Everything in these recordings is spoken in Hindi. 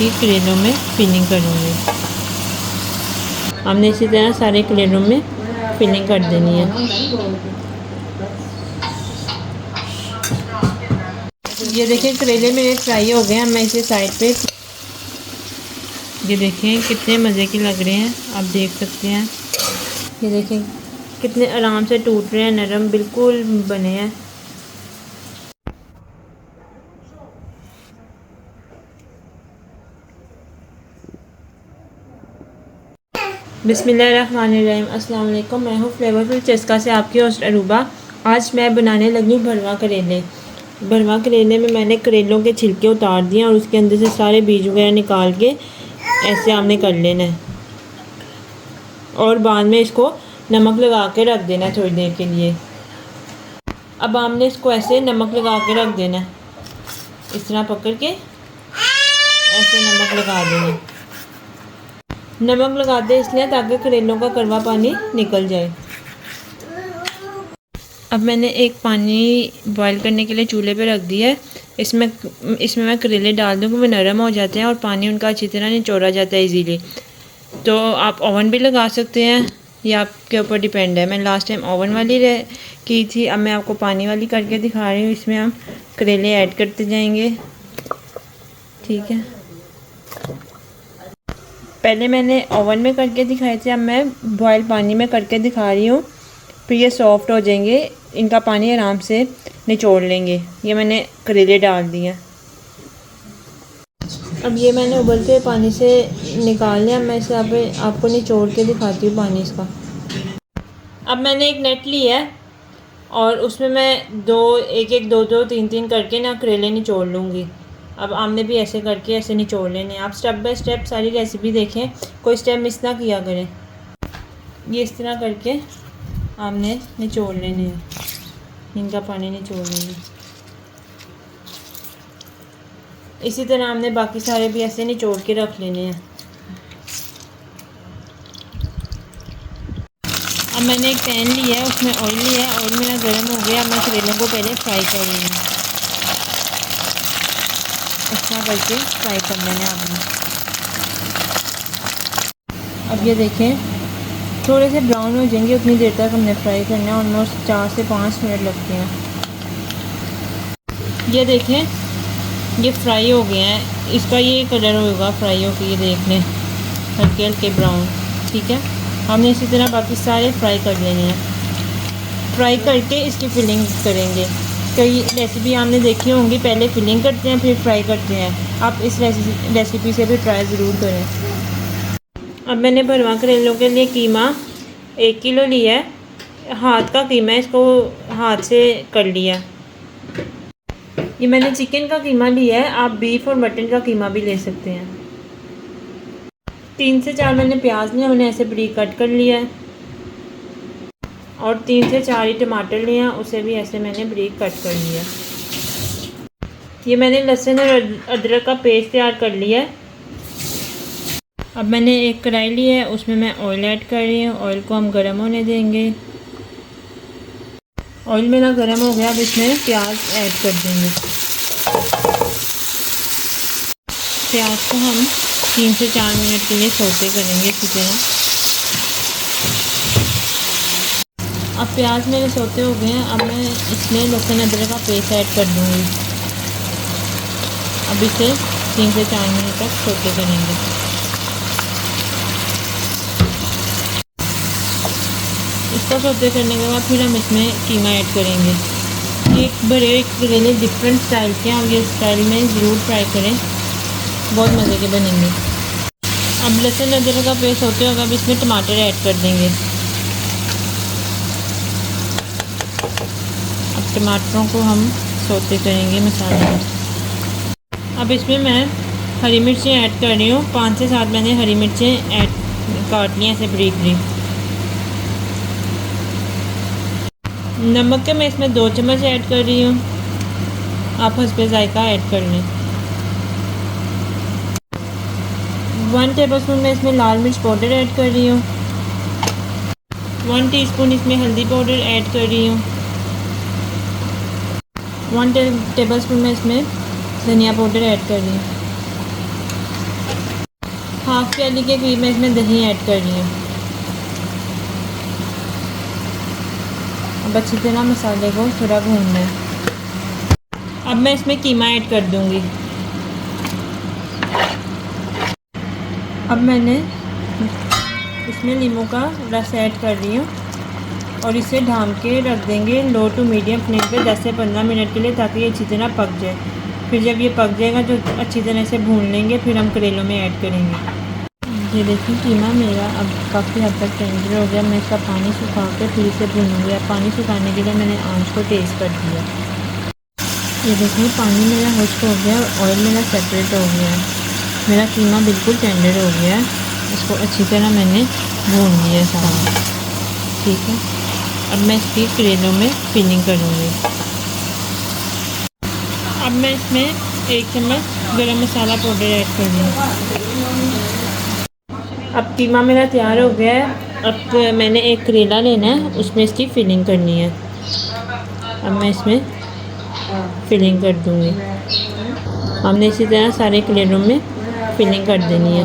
इसकी करेलों में फिलिंग करूँगी। हमने इसी तरह सारे करेलों में फिलिंग कर देनी है। ये देखें करेले मेरे फ्राई हो गए हैं। मैं इसे साइड पे, ये देखें कितने मज़े के लग रहे हैं, आप देख सकते हैं। ये देखें कितने आराम से टूट रहे हैं, नरम बिल्कुल बने हैं। बिस्मिल्लाहिर्रहमानिर्रहीम। अस्सलाम वालेकुम। मैं हूँ फ्लेवरफुल चस्का से आपकी होस्ट अरूबा। आज मैं बनाने लगी हूँ भरवा करेले। भरवा करेले में मैंने करेलों के छिलके उतार दिए और उसके अंदर से सारे बीज वगैरह निकाल के ऐसे हमने कर लेना है और बाद में इसको नमक लगा के रख देना है थोड़ी देर के लिए। अब हमने इसको ऐसे नमक लगा के रख देना है, इस तरह पकड़ के ऐसे नमक लगा देना। नमक लगाते इसलिए ताकि करेलों का कड़वा पानी निकल जाए। अब मैंने एक पानी बॉईल करने के लिए चूल्हे पे रख दिया है। इसमें मैं करेले डाल दूँगी, वो नरम हो जाते हैं और पानी उनका अच्छी तरह निचोड़ा जाता है इजीली। तो आप ओवन भी लगा सकते हैं, ये आपके ऊपर डिपेंड है। मैं लास्ट टाइम ओवन वाली की थी, अब मैं आपको पानी वाली करके दिखा रही हूँ। इसमें हम करेले ऐड करते जाएंगे, ठीक है। पहले मैंने ओवन में करके दिखाए थे, अब मैं बॉयल पानी में करके दिखा रही हूँ। फिर ये सॉफ्ट हो जाएंगे, इनका पानी आराम से निचोड़ लेंगे। ये मैंने करेले डाल दिए। अब ये मैंने उबलते पानी से निकाल लिया। मैं इसे आपको निचोड़ के दिखाती हूँ पानी इसका। अब मैंने एक नेट लिया है और उसमें मैं दो तीन करके ना करेले निचोड़ लूँगी। अब आमने भी ऐसे करके ऐसे निचोड़ लेने। आप स्टेप बाय स्टेप सारी रेसिपी देखें, कोई स्टेप मिस ना किया करें। ये इस तरह करके आमने निचोड़ लेने हैं, इनका पानी निचोड़ लेंगे। इसी तरह हमने बाकी सारे भी ऐसे निचोड़ के रख लेने हैं। अब मैंने एक पैन लिया है, उसमें ऑयल लिया है। ऑयल मेरा गर्म हो गया। मैं करेलों को पहले फ्राई कर रही हूँ, अच्छा करके फ्राई कर लेना है हमने। अब ये देखें थोड़े से ब्राउन हो जाएंगे, उतनी देर तक हमने फ्राई करना है। ऑलमोस्ट 4 से 5 मिनट लगते हैं। ये देखें ये फ्राई हो गया है, इसका ये कलर होगा फ्राई होकर, ये देख लें हल्के हल्के ब्राउन, ठीक है। हमने इसी तरह बाकी सारे फ्राई कर लेने हैं। फ्राई करके इसकी फिलिंग करेंगे। कई रेसिपी आपने देखी होंगी, पहले फिलिंग करते हैं फिर फ्राई करते हैं। आप इस रेसिपी से भी ट्राई ज़रूर करें। अब मैंने भरवा करेलों के लिए कीमा 1 किलो लिया है। हाथ का कीमा है, इसको हाथ से कर लिया। ये मैंने चिकन का कीमा लिया है, आप बीफ और मटन का कीमा भी ले सकते हैं। 3 से 4 मैंने प्याज लिया, मैंने ऐसे बारीक कट कर लिया है। और 3 से 4 ही टमाटर लिए हैं, उसे भी ऐसे मैंने बारीक कट कर लिया। ये मैंने लहसुन और अदरक का पेस्ट तैयार कर लिया है। अब मैंने एक कढ़ाई ली है, उसमें मैं ऑयल ऐड कर रही हूँ। ऑयल को हम गर्म होने देंगे। ऑयल मेरा गर्म हो गया, अब इसमें प्याज ऐड कर देंगे। प्याज को हम 3 से 4 मिनट के लिए सौते करेंगे इसी तरह। अब प्याज मेरे सौते हो गए हैं। अब मैं इसमें लहसुन अदरक का पेस्ट ऐड कर दूँगी। अब इसे 3 से 4 मिनट तक सौते करेंगे। इसका सौते करने के बाद फिर हम इसमें कीमा ऐड करेंगे। ये बड़े करेले डिफरेंट स्टाइल के हैं, आप ये स्टाइल में ज़रूर ट्राई करें, बहुत मज़े के बनेंगे। अब लहसुन अदरक का पेस्ट होते होगा, अब इसमें टमाटर ऐड कर देंगे। अब टमाटरों को हम सौते करेंगे मसाले में। अब इसमें मैं हरी मिर्चें ऐड कर रही हूँ। 5 से 7 मैंने हरी मिर्चें काट ली ऐसे बारीक बारीक। नमक के मैं इसमें 2 चम्मच ऐड कर रही हूँ, आप हस्बे जायका ऐड कर लें। 1 टेबलस्पून मैं इसमें लाल मिर्च पाउडर ऐड कर रही हूँ। 1 टीस्पून इसमें हल्दी पाउडर ऐड कर रही हूँ। 1 टेबलस्पून मैं इसमें धनिया पाउडर ऐड कर रही हूँ। हाफ प्याली के करीब मैं इसमें दही ऐड कर रही हूँ। अब अच्छी तरह मसाले को थोड़ा भूनना है। अब मैं इसमें कीमा ऐड कर दूँगी। अब मैंने इसमें नींबू का रस ऐड कर रही हूँ और इसे ढाँप के रख देंगे लो टू मीडियम फ्लेम पे 10 से 15 मिनट के लिए, ताकि ये अच्छी तरह पक जाए। फिर जब ये पक जाएगा तो अच्छी तरह से भून लेंगे, फिर हम करेलों में ऐड करेंगे। ये देखिए कीमा मेरा अब काफ़ी हद तक टेंडर हो गया। मैं इसका पानी सुखा के फिर इसे भूनूँगी। अब पानी सुखाने के लिए मैंने आंच को तेज़ कर दिया। ये देखिए पानी मेरा खुश्क हो गया, ऑयल मेरा सेपरेट हो गया है, मेरा कीमा बिल्कुल टेंडर हो गया है। इसको अच्छी तरह मैंने भून लिया सारा, ठीक है। अब मैं इसकी करेलों में फिलिंग करूँगी। अब मैं इसमें 1 चम्मच गरम मसाला पाउडर ऐड कर दूँगी। अब कीमा मेरा तैयार हो गया है। अब मैंने एक करेला लेना है, उसमें इसकी फिलिंग करनी है। अब मैं इसमें फिलिंग कर दूँगी। हमने इसी तरह सारे करेलों में फिलिंग कर देनी है।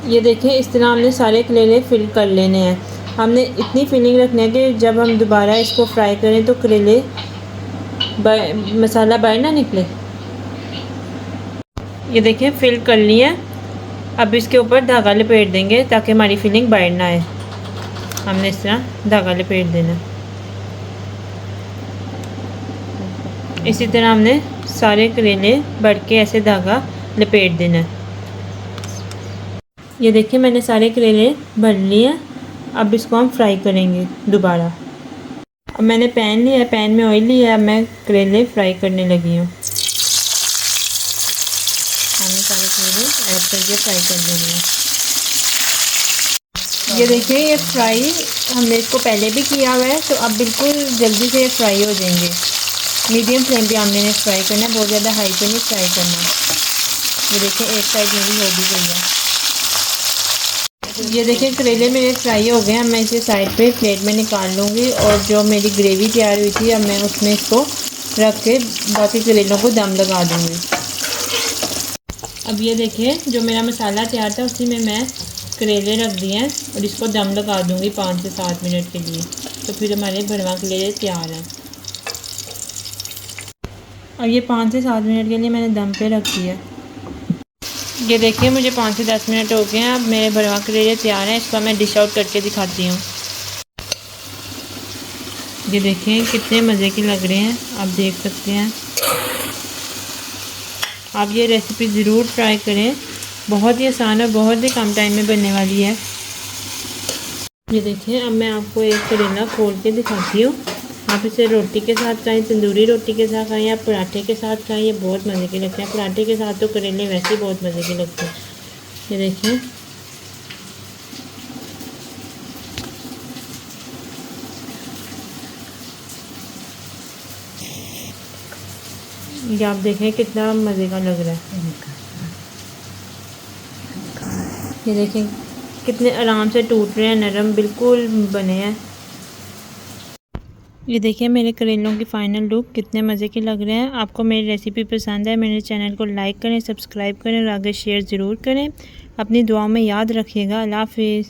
ये देखिए इस तरह हमने सारे करेले फिल कर लेने हैं। हमने इतनी फिलिंग रखनी है कि जब हम दोबारा इसको फ्राई करें तो करेले मसाला बाहर ना निकले। ये देखिए फिल कर लिया। अब इसके ऊपर धागा लपेट देंगे ताकि हमारी फिलिंग बाहर ना आए। हमने इस तरह धागा लपेट देना। इसी तरह हमने सारे करेले भर के ऐसे धागा लपेट देना। ये देखिए मैंने सारे करेले भर लिए। अब इसको हम फ्राई करेंगे दोबारा। अब मैंने पैन लिया है, पैन में ऑयल लिया है। अब मैं करेले फ्राई करने लगी हूँ। हमने सारे करेले ऐड करके फ्राई कर देने हैं। ये देखिए ये फ्राई हमने इसको पहले भी किया हुआ है, तो अब बिल्कुल जल्दी से ये फ्राई हो जाएंगे। मीडियम फ्लेम पे हमने इन्हें फ्राई करना है, बहुत ज़्यादा हाई पे नहीं फ्राई करना। ये देखिए एक साइड मेरी हो भी गई है। ये देखिए करेले मेरे फ्राई हो गए हैं। मैं इसे साइड पे प्लेट में निकाल लूँगी और जो मेरी ग्रेवी तैयार हुई थी अब मैं उसमें इसको रख के बाकी करेलों को दम लगा दूँगी। अब ये देखिए जो मेरा मसाला तैयार था उसी में मैं करेले रख दिए हैं और इसको दम लगा दूँगी 5 से 7 मिनट के लिए। तो फिर हमारे भरवा करेले तैयार हैं। और ये 5 से 7 मिनट के लिए मैंने दम पे रख दिया। ये देखिए मुझे 5 से 10 मिनट हो गए हैं। अब मेरे भरवा करेले तैयार हैं। इसको मैं डिश आउट करके दिखाती हूँ। ये देखिए कितने मज़े के लग रहे हैं, आप देख सकते हैं। आप ये रेसिपी ज़रूर ट्राई करें, बहुत ही आसान और बहुत ही कम टाइम में बनने वाली है। ये देखिए अब मैं आपको एक करेला खोल के दिखाती हूँ। आप इसे रोटी के साथ खाएं, तंदूरी रोटी के साथ खाएं या पराठे के साथ खाएं, ये बहुत मज़े के लगते हैं। पराठे के साथ तो करेले वैसे ही बहुत मज़े के लगते हैं। ये देखिए ये आप देखें कितना मज़े का लग रहा है। ये देखें कितने आराम से टूट रहे हैं, नरम बिल्कुल बने हैं। ये देखिए मेरे करेलों की फ़ाइनल लुक कितने मज़े के लग रहे हैं। आपको मेरी रेसिपी पसंद है, मेरे चैनल को लाइक करें, सब्सक्राइब करें और आगे शेयर ज़रूर करें। अपनी दुआओं में याद रखिएगा। अल्लाह हाफ़िज़।